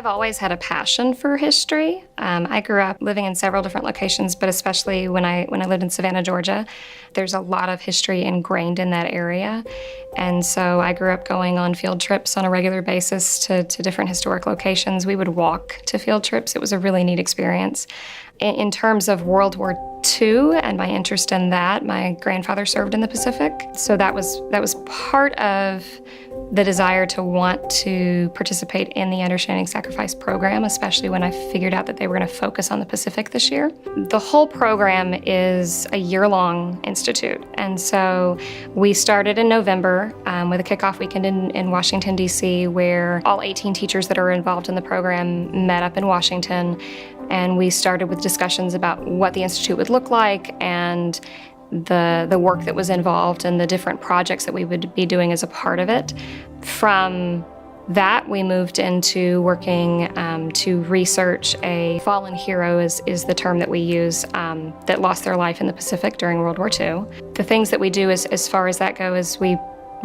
I've always had a passion for history. I grew up living in several different locations, but especially when I lived in Savannah, Georgia, there's a lot of history ingrained in that area. And so I grew up going on field trips on a regular basis to different historic locations. We would walk to field trips. It was a really neat experience. In terms of World War II and my interest in that, my grandfather served in the Pacific. So that was part of the desire to want to participate in the Understanding Sacrifice program, especially when I figured out that they were going to focus on the Pacific this year. The whole program is a year-long institute, and so we started in November with a kickoff weekend in Washington, D.C., where all 18 teachers that are involved in the program met up in Washington, and we started with discussions about what the institute would look like and the work that was involved and the different projects that we would be doing as a part of it. From that, we moved into working to research a fallen hero is the term that we use, that lost their life in the Pacific during World War II. The things that we do as far as that go is we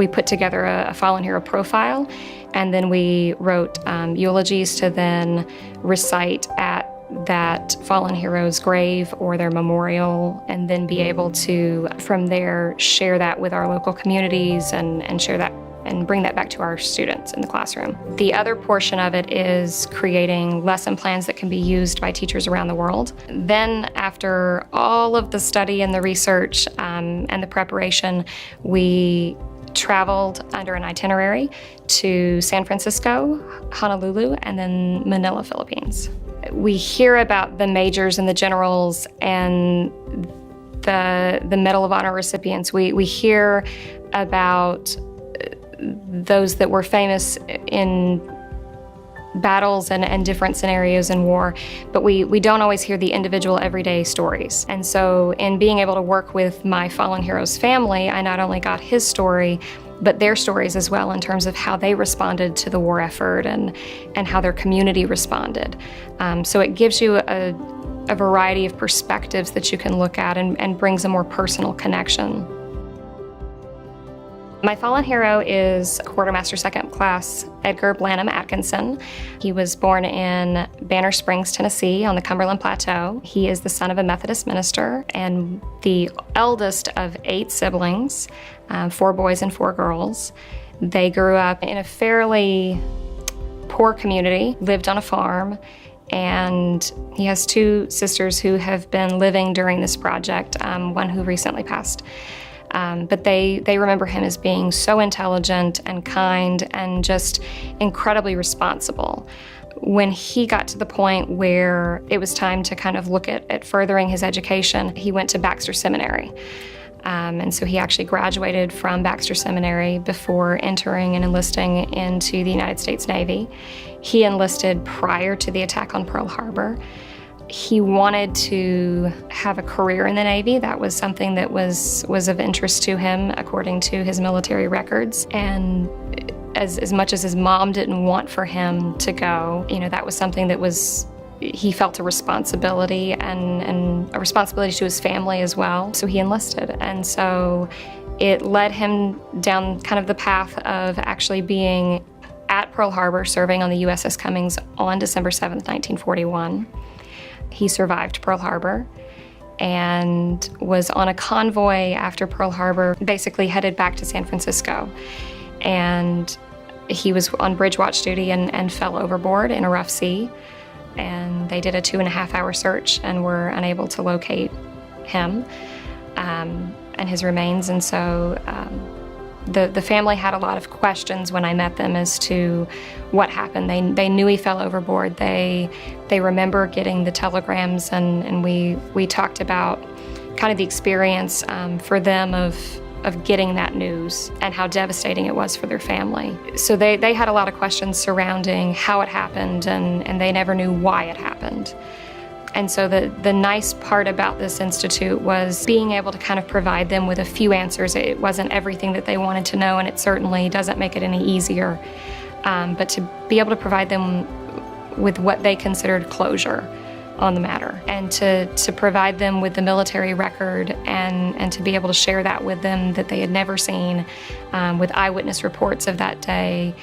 put together a fallen hero profile, and then we wrote eulogies to then recite at that fallen hero's grave or their memorial, and then be able to, from there, share that with our local communities and share that and bring that back to our students in the classroom. The other portion of it is creating lesson plans that can be used by teachers around the world. Then, after all of the study and the research and the preparation, we traveled under an itinerary to San Francisco, Honolulu, and then Manila, Philippines. We hear about the majors and the generals and the Medal of Honor recipients. We hear about those that were famous in battles and different scenarios in war, but we don't always hear the individual everyday stories. And so in being able to work with my fallen hero's family, I not only got his story, but their stories as well in terms of how they responded to the war effort and how their community responded. So it gives you a variety of perspectives that you can look at and brings a more personal connection. My fallen hero is Quartermaster Second Class Edgar Blanham Atkinson. He was born in Banner Springs, Tennessee on the Cumberland Plateau. He is the son of a Methodist minister and the eldest of 8 siblings, 4 boys and 4 girls. They grew up in a fairly poor community, lived on a farm, and he has 2 sisters who have been living during this project, one who recently passed. But they remember him as being so intelligent and kind and just incredibly responsible. When he got to the point where it was time to kind of look at furthering his education, he went to Baxter Seminary. And so he actually graduated from Baxter Seminary before entering and enlisting into the United States Navy. He enlisted prior to the attack on Pearl Harbor. He wanted to have a career in the Navy. That was something that was of interest to him, according to his military records. And as much as his mom didn't want for him to go, that was something that he felt a responsibility and a responsibility to his family as well. So he enlisted. And so it led him down kind of the path of actually being at Pearl Harbor, serving on the USS Cummings on December 7th, 1941. He survived Pearl Harbor and was on a convoy after Pearl Harbor, basically headed back to San Francisco. And he was on bridge watch duty and fell overboard in a rough sea. And they did a 2.5-hour search and were unable to locate him and his remains. And so the family had a lot of questions when I met them as to what happened. They knew he fell overboard. They remember getting the telegrams, and we talked about kind of the experience for them of getting that news and how devastating it was for their family. So they had a lot of questions surrounding how it happened, and they never knew why it happened. And so the nice part about this institute was being able to kind of provide them with a few answers. It wasn't everything that they wanted to know, and it certainly doesn't make it any easier. But to be able to provide them with what they considered closure on the matter, and to provide them with the military record and to be able to share that with them that they had never seen, with eyewitness reports of that day,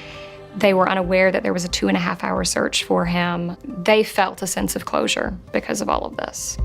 They were unaware that there was a 2.5-hour search for him. They felt a sense of closure because of all of this.